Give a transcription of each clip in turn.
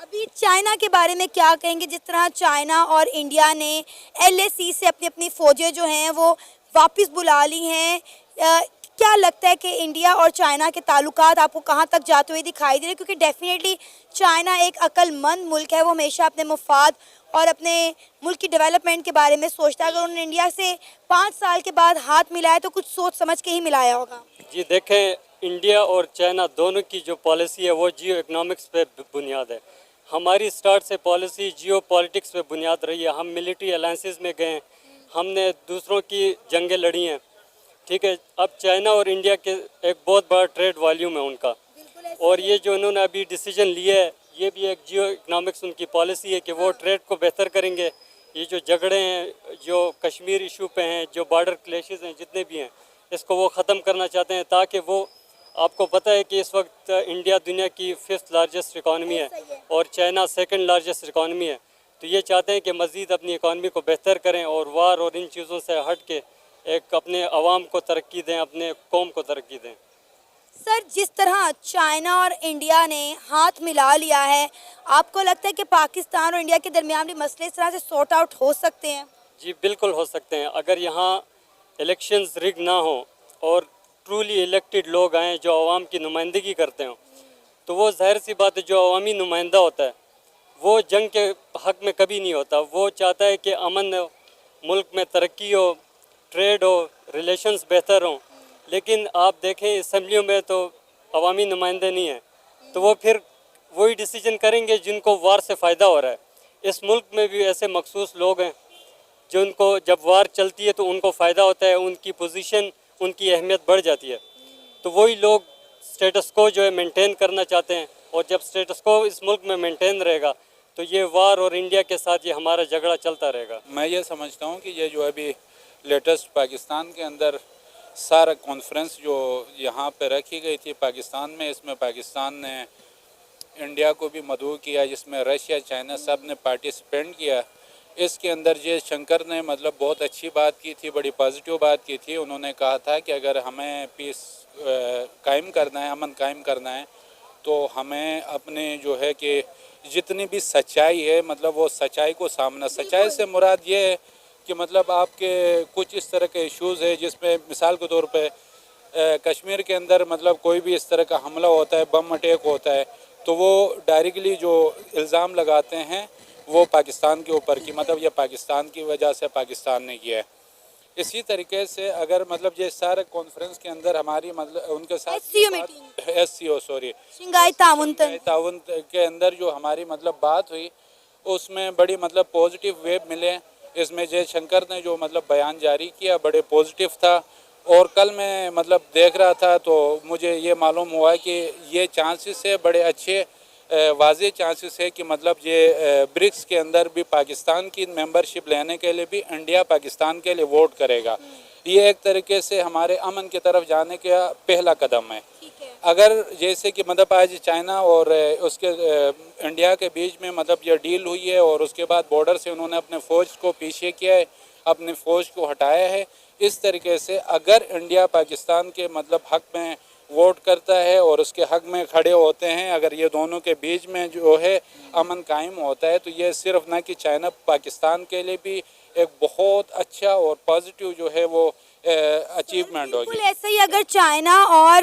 ابھی چائنا کے بارے میں کیا کہیں گے؟ جس طرح چائنا اور انڈیا نے LAC سے اپنی فوجیں جو ہیں وہ واپس بلا لی ہیں، کیا لگتا ہے کہ انڈیا اور چائنا کے تعلقات آپ کو کہاں تک جاتے ہوئے دکھائی دے رہے ہیں؟ کیونکہ ڈیفینیٹلی چائنا ایک عقل مند ملک ہے، وہ ہمیشہ اپنے مفاد اور اپنے ملک کی ڈیولپمنٹ کے بارے میں سوچتا ہے. اگر انہوں نے انڈیا سے 5 سال کے بعد ہاتھ ملایا تو کچھ سوچ سمجھ کے ہی ملایا ہوگا. جی دیکھیں، انڈیا اور چائنا دونوں کی جو پالیسی ہے وہ جیو اکنامکس پہ بنیاد ہے. ہماری سٹارٹ سے پالیسی جیو پالیٹکس پہ بنیاد رہی ہے. ہم ملٹری الائنسز میں گئے ہیں، ہم نے دوسروں کی جنگیں لڑی ہیں. ٹھیک ہے، اب چائنا اور انڈیا کے ایک بہت بڑا ٹریڈ والیوم ہے ان کا، اور یہ جو انہوں نے ابھی ڈیسیجن لیا ہے یہ بھی ایک جیو اکنامکس ان کی پالیسی ہے کہ وہ ٹریڈ کو بہتر کریں گے. یہ جو جھگڑے ہیں، جو کشمیر ایشو پہ ہیں، جو بارڈر کلیشز ہیں جتنے بھی ہیں، اس کو وہ ختم کرنا چاہتے ہیں تاکہ وہ، آپ کو پتہ ہے کہ اس وقت انڈیا دنیا کی 5th لارجسٹ اکانومی ہے اور چائنا 2nd لارجسٹ اکانومی ہے. تو یہ چاہتے ہیں کہ مزید اپنی اکانومی کو بہتر کریں اور وار اور ان چیزوں سے ہٹ کے ایک اپنے عوام کو ترقی دیں، اپنے قوم کو ترقی دیں. سر، جس طرح چائنا اور انڈیا نے ہاتھ ملا لیا ہے، آپ کو لگتا ہے کہ پاکستان اور انڈیا کے درمیان بھی مسئلے اس طرح سے سارٹ آؤٹ ہو سکتے ہیں؟ جی بالکل ہو سکتے ہیں. اگر یہاں الیکشنز رگ نہ ہوں اور ٹرولی الیکٹڈ لوگ آئیں جو عوام کی نمائندگی کرتے ہوں، تو وہ ظاہر سی بات ہے جو عوامی نمائندہ ہوتا ہے وہ جنگ کے حق میں کبھی نہیں ہوتا. وہ چاہتا ہے کہ امن ہو، ملک میں ترقی ہو، ٹریڈ ہو، ریلیشنز بہتر ہوں. لیکن آپ دیکھیں اسمبلیوں میں تو عوامی نمائندے نہیں ہیں، تو وہ پھر وہی ڈیسیجن کریں گے جن کو وار سے فائدہ ہو رہا ہے. اس ملک میں بھی ایسے مخصوص لوگ ہیں جو ان کو جب وار چلتی ہے تو ان کو فائدہ ہوتا ہے، ان کی پوزیشن، ان کی اہمیت بڑھ جاتی ہے. تو وہی لوگ سٹیٹس کو جو ہے مینٹین کرنا چاہتے ہیں، اور جب سٹیٹس کو اس ملک میں مینٹین رہے گا تو یہ وار اور انڈیا کے ساتھ یہ ہمارا جھگڑا چلتا رہے گا. میں یہ سمجھتا ہوں کہ یہ جو ابھی لیٹسٹ پاکستان کے اندر سارا کانفرنس جو یہاں پہ رکھی گئی تھی پاکستان میں، اس میں پاکستان نے انڈیا کو بھی مدعو کیا، جس میں رشیا، چائنا سب نے پارٹیسپینٹ کیا. اس کے اندر جے شنکر نے مطلب بہت اچھی بات کی تھی، بڑی پازیٹیو بات کی تھی. انہوں نے کہا تھا کہ اگر ہمیں پیس قائم کرنا ہے، امن قائم کرنا ہے، تو ہمیں اپنے جو ہے کہ جتنی بھی سچائی ہے مطلب وہ سچائی کو سامنا. سچائی سے مراد یہ ہے کہ مطلب آپ کے کچھ اس طرح کے ایشوز ہے جس میں مثال کے طور پہ کشمیر کے اندر مطلب کوئی بھی اس طرح کا حملہ ہوتا ہے، بم اٹیک ہوتا ہے، تو وہ ڈائریکٹلی جو الزام لگاتے ہیں وہ پاکستان کے اوپر کی مطلب یہ پاکستان کی وجہ سے پاکستان نے کیا ہے. اسی طریقے سے اگر مطلب یہ سارے کانفرنس کے اندر ہماری مطلب ان کے ساتھ شنگھائی تعاون کے اندر جو ہماری مطلب بات ہوئی اس میں بڑی مطلب پازیٹیو ویب ملے. اس میں جے شنکر نے جو مطلب بیان جاری کیا بڑے پازیٹیو تھا. اور کل میں مطلب دیکھ رہا تھا تو مجھے یہ معلوم ہوا کہ یہ چانسز ہے بڑے اچھے واضح چانسز ہے کہ مطلب یہ برکس کے اندر بھی پاکستان کی ممبرشپ لینے کے لیے بھی انڈیا پاکستان کے لیے ووٹ کرے گا. یہ ایک طریقے سے ہمارے امن کی طرف جانے کا پہلا قدم ہے. اگر جیسے کہ مطلب آج چائنا اور اس کے انڈیا کے بیچ میں مطلب یہ ڈیل ہوئی ہے اور اس کے بعد بارڈر سے انہوں نے اپنے فوج کو پیچھے کیا ہے، اپنی فوج کو ہٹایا ہے. اس طریقے سے اگر انڈیا پاکستان کے مطلب حق میں ووٹ کرتا ہے اور اس کے حق میں کھڑے ہوتے ہیں، اگر یہ دونوں کے بیچ میں جو ہے امن قائم ہوتا ہے، تو یہ صرف نہ کہ چائنا پاکستان کے لیے بھی ایک بہت اچھا اور پازیٹیو جو ہے وہ اچیومنٹ ہوگی. بالکل ایسے ہی اگر چائنا اور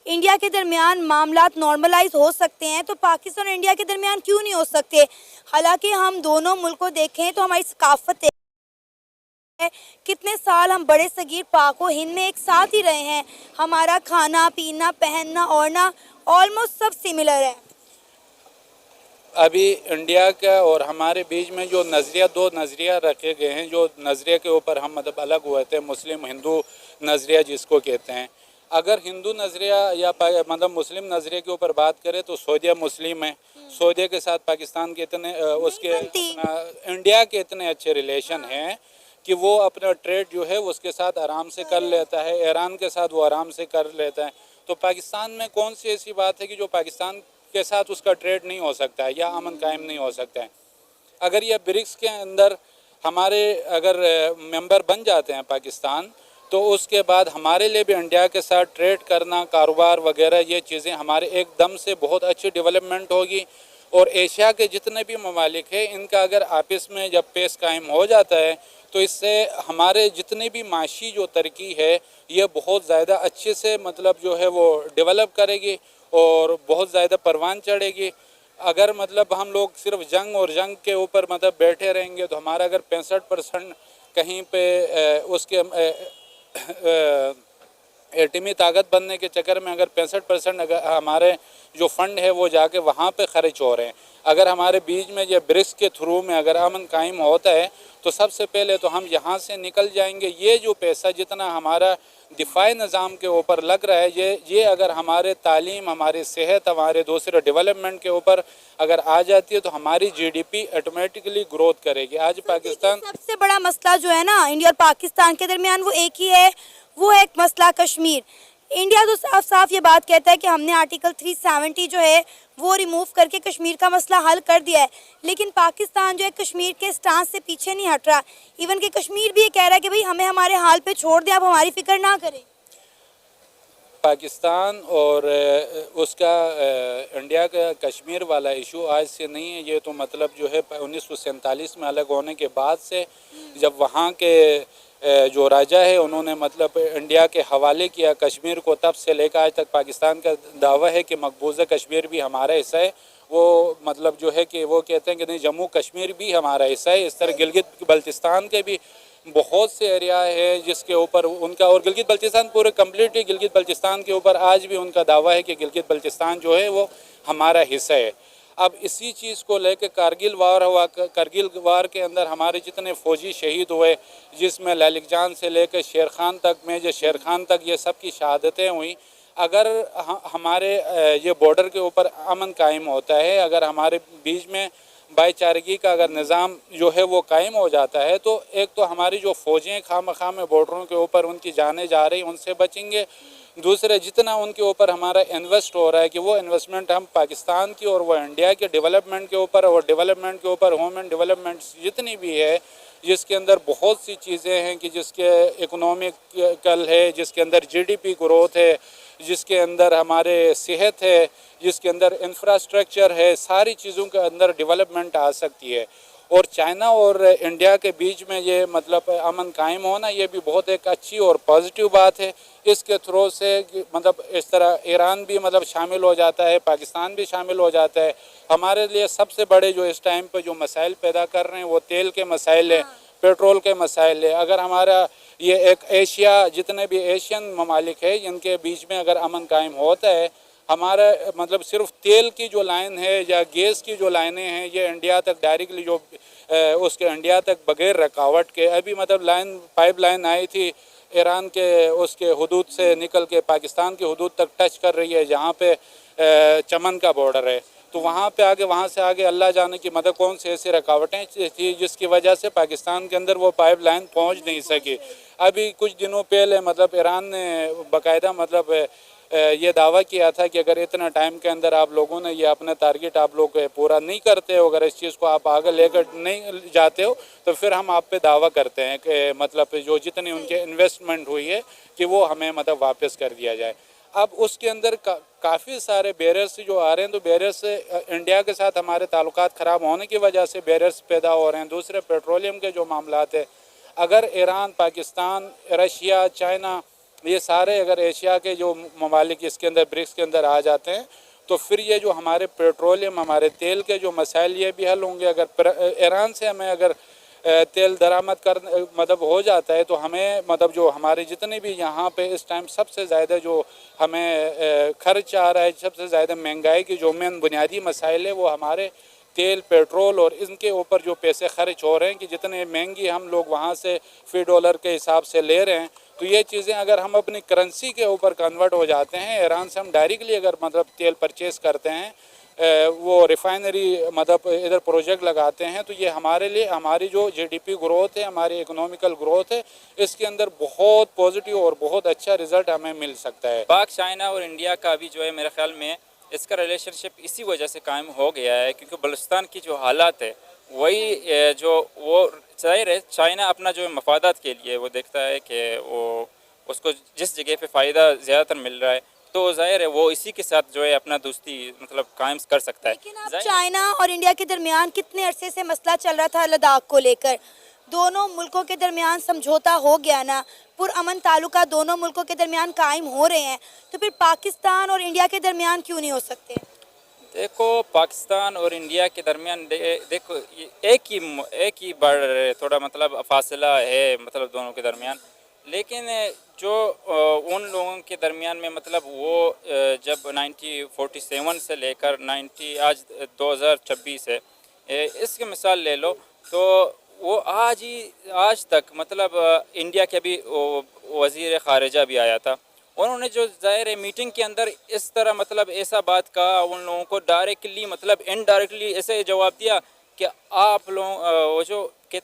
انڈیا کے درمیان معاملات نارملائز ہو سکتے ہیں تو پاکستان اور انڈیا کے درمیان کیوں نہیں ہو سکتے؟ حالانکہ ہم دونوں ملک کو دیکھیں تو ہماری ثقافت کتنے سال ہم بڑے صغیر پاک و ہند میں ایک ساتھ ہی رہے ہیں. ہمارا کھانا پینا، پہننا، اوڑھنا آلموسٹ سب سملر ہے. ابھی انڈیا کا اور ہمارے بیچ میں جو نظریہ، دو نظریہ رکھے گئے ہیں، جو نظریے کے اوپر ہم مطلب الگ ہوئے تھے، مسلم ہندو نظریہ جس کو کہتے ہیں. اگر ہندو نظریہ یا مطلب مسلم نظریے کے اوپر بات کریں تو سعودیہ مسلم ہے. سعودیہ کے ساتھ پاکستان کے اتنے اس کے انڈیا کے اتنے اچھے ریلیشن ہیں کہ وہ اپنا ٹریڈ جو ہے اس کے ساتھ آرام سے کر لیتا ہے. ایران کے ساتھ وہ آرام سے کر لیتا ہے. تو پاکستان میں کون سی ایسی بات ہے کہ جو پاکستان کے ساتھ اس کا ٹریڈ نہیں ہو سکتا ہے یا امن قائم نہیں ہو سکتا ہے؟ اگر یہ برکس کے اندر ہمارے اگر ممبر بن جاتے ہیں پاکستان، تو اس کے بعد ہمارے لیے بھی انڈیا کے ساتھ ٹریڈ کرنا، کاروبار وغیرہ یہ چیزیں ہمارے ایک دم سے بہت اچھی ڈیولپمنٹ ہوگی. اور ایشیا کے جتنے بھی ممالک ہیں ان کا اگر آپس میں جب پیس قائم ہو جاتا ہے تو اس سے ہمارے جتنی بھی معاشی جو ترقی ہے یہ بہت زیادہ اچھے سے مطلب جو ہے وہ ڈیولپ کرے گی اور بہت زیادہ پروان چڑھے گی. اگر مطلب ہم لوگ صرف جنگ اور جنگ کے اوپر مطلب بیٹھے رہیں گے تو ہمارا اگر 65% کہیں پہ اس کے ایٹمی طاقت بننے کے چکر میں اگر 65% اگر ہمارے جو فنڈ ہے وہ جا کے وہاں پہ خرچ ہو رہے ہیں. اگر ہمارے بیچ میں یہ برکس کے تھرو میں اگر امن قائم ہوتا ہے تو سب سے پہلے تو ہم یہاں سے نکل جائیں گے. یہ جو پیسہ جتنا ہمارا دفاعی نظام کے اوپر لگ رہا ہے یہ اگر ہمارے تعلیم ہماری صحت ہمارے دوسرے ڈیولپمنٹ کے اوپر اگر آ جاتی ہے تو ہماری G D P automatically growth کرے گی. آج پاکستان سب سے بڑا مسئلہ جو ہے نا انڈیا اور پاکستان کے درمیان وہ ایک ہی ہے, وہ ہے ایک مسئلہ کشمیر. انڈیا تو صاف صاف یہ بات کہتا ہے کہ ہم نے آرٹیکل 370 جو ہے وہ ریموو کر کے کشمیر کا مسئلہ حل کر دیا ہے, لیکن پاکستان جو ہے کشمیر کے سٹانس سے پیچھے نہیں ہٹ رہا. ایون کہ کشمیر بھی یہ کہہ رہا ہے کہ بھئی ہمیں ہمارے حال پہ چھوڑ دیں, آپ ہماری فکر نہ کریں. پاکستان اور اس کا انڈیا کا کشمیر والا ایشو آج سے نہیں ہے. یہ تو مطلب جو ہے 1947 میں الگ ہونے کے بعد سے جب وہاں کے جو راجہ ہے انہوں نے مطلب انڈیا کے حوالے کیا کشمیر کو, تب سے لے کر آج تک پاکستان کا دعویٰ ہے کہ مقبوضہ کشمیر بھی ہمارا حصہ ہے. وہ مطلب جو ہے کہ وہ کہتے ہیں کہ نہیں جموں کشمیر بھی ہمارا حصہ ہے. اس طرح گلگت بلتستان کے بھی بہت سے ایریا ہے جس کے اوپر ان کا, اور گلگت بلتستان پورے کمپلیٹلی گلگت بلتستان کے اوپر آج بھی ان کا دعویٰ ہے کہ گلگت بلتستان جو ہے وہ ہمارا حصہ ہے. اب اسی چیز کو لے کے کارگل وار ہوا, کارگل وار کے اندر ہمارے جتنے فوجی شہید ہوئے جس میں لالک جان سے لے کے شیر خان تک, میجر شیر خان تک, یہ سب کی شہادتیں ہوئیں. اگر ہمارے یہ بارڈر کے اوپر امن قائم ہوتا ہے, اگر ہمارے بیچ میں بھائی چارگی کا اگر نظام جو ہے وہ قائم ہو جاتا ہے تو ایک تو ہماری جو فوجیں خواہ میں بارڈروں کے اوپر ان کی جانیں جا رہی ان سے بچیں گے. دوسرے جتنا ان کے اوپر ہمارا انویسٹ ہو رہا ہے کہ وہ انویسٹمنٹ ہم پاکستان کی اور وہ انڈیا کے ڈیولپمنٹ کے اوپر, اور ڈیولپمنٹ کے اوپر ہیومن ڈیولپمنٹ جتنی بھی ہے جس کے اندر بہت سی چیزیں ہیں کہ جس کے اکنومکل ہے, جس کے اندر جی ڈی پی گروتھ ہے, جس کے اندر ہمارے صحت ہے, جس کے اندر انفراسٹرکچر ہے, ساری چیزوں کے اندر ڈیولپمنٹ آ سکتی ہے. اور چائنا اور انڈیا کے بیچ میں یہ مطلب امن قائم ہونا یہ بھی بہت ایک اچھی اور پازیٹیو بات ہے. اس کے تھرو سے مطلب اس طرح ایران بھی مطلب شامل ہو جاتا ہے, پاکستان بھی شامل ہو جاتا ہے. ہمارے لیے سب سے بڑے جو اس ٹائم پہ جو مسائل پیدا کر رہے ہیں وہ تیل کے مسائل ہیں, پیٹرول کے مسائل ہیں. اگر ہمارا یہ ایک ایشیا جتنے بھی ایشین ممالک ہیں ان کے بیچ میں اگر امن قائم ہوتا ہے, ہمارا مطلب صرف تیل کی جو لائن ہے یا گیس کی جو لائنیں ہیں یہ انڈیا تک ڈائریکٹلی جو اس کے انڈیا تک بغیر رکاوٹ کے ابھی مطلب پائپ لائن آئی تھی ایران کے اس کے حدود سے نکل کے پاکستان کی حدود تک ٹچ کر رہی ہے جہاں پہ چمن کا بارڈر ہے. تو وہاں پہ آگے وہاں سے آگے اللہ جانے کی مطلب کون سی ایسی رکاوٹیں تھیں جس کی وجہ سے پاکستان کے اندر وہ پائپ لائن پہنچ نہیں سکی. ابھی کچھ دنوں پہلے مطلب ایران نے باقاعدہ مطلب یہ دعویٰ کیا تھا کہ اگر اتنا ٹائم کے اندر آپ لوگوں نے یہ اپنا ٹارگیٹ آپ لوگ پورا نہیں کرتے ہو, اگر اس چیز کو آپ آگے لے کر نہیں جاتے ہو تو پھر ہم آپ پہ دعویٰ کرتے ہیں کہ مطلب جو جتنی ان کے انویسٹمنٹ ہوئی ہے کہ وہ ہمیں مطلب واپس کر دیا جائے. اب اس کے اندر کافی سارے بیریئرس جو آ رہے ہیں, تو بیریئرس انڈیا کے ساتھ ہمارے تعلقات خراب ہونے کی وجہ سے بیریئرس پیدا ہو رہے ہیں. دوسرے پیٹرولیم کے جو معاملات ہیں, اگر ایران, پاکستان, رشیا, چائنا یہ سارے اگر ایشیا کے جو ممالک اس کے اندر برکس کے اندر آ جاتے ہیں تو پھر یہ جو ہمارے پیٹرولیم ہمارے تیل کے جو مسائل یہ بھی حل ہوں گے. اگر ایران سے ہمیں اگر تیل درآمد کر مطلب ہو جاتا ہے تو ہمیں مطلب جو ہمارے جتنے بھی یہاں پہ اس ٹائم سب سے زیادہ جو ہمیں خرچ آ رہا ہے, سب سے زیادہ مہنگائی کی جو مین بنیادی مسائل ہے وہ ہمارے تیل, پیٹرول اور ان کے اوپر جو پیسے خرچ ہو رہے ہیں کہ جتنے مہنگی ہم لوگ وہاں سے فی ڈالر کے حساب سے لے رہے ہیں. تو یہ چیزیں اگر ہم اپنی کرنسی کے اوپر کنورٹ ہو جاتے ہیں, ایران سے ہم ڈائریکٹلی اگر مطلب تیل پرچیز کرتے ہیں, وہ ریفائنری مطلب ادھر پروجیکٹ لگاتے ہیں, تو یہ ہمارے لیے ہماری جو جی ڈی پی گروتھ ہے, ہماری اکنومیکل گروتھ ہے, اس کے اندر بہت پازیٹیو اور بہت اچھا رزلٹ ہمیں مل سکتا ہے. پاک, چائنا اور انڈیا کا بھی جو ہے میرے خیال میں اس کا ریلیشن شپ اسی وجہ سے قائم ہو گیا ہے کیونکہ بلوچستان کی جو حالات ہے وہی جو وہ ظاہر ہے چائنا اپنا جو مفادات کے لیے وہ دیکھتا ہے کہ وہ اس کو جس جگہ پہ فائدہ زیادہ تر مل رہا ہے تو ظاہر ہے وہ اسی کے ساتھ جو ہے اپنا دوستی مطلب قائم کر سکتا ہے. لیکن اب چائنا اور انڈیا کے درمیان کتنے عرصے سے مسئلہ چل رہا تھا لداخ کو لے کر, دونوں ملکوں کے درمیان سمجھوتا ہو گیا نا, پرامن تعلقات دونوں ملکوں کے درمیان قائم ہو رہے ہیں, تو پھر پاکستان اور انڈیا کے درمیان کیوں نہیں ہو سکتے؟ دیکھو پاکستان اور انڈیا کے درمیان دیکھو ایک ہی بڑھ تھوڑا مطلب فاصلہ ہے مطلب دونوں کے درمیان, لیکن جو ان لوگوں کے درمیان میں مطلب وہ جب 1947 سے لے کر آج 2026 ہے, اس کی مثال لے لو تو وہ آج تک مطلب انڈیا کے بھی وزیر خارجہ بھی آیا تھا, انہوں نے جو ظاہر ہے میٹنگ کے اندر اس طرح مطلب ایسا بات کہا ان لوگوں کو ڈائریکٹلی مطلب انڈائریکٹلی ایسے جواب دیا کہ آپ لوگ وہ جو کہتا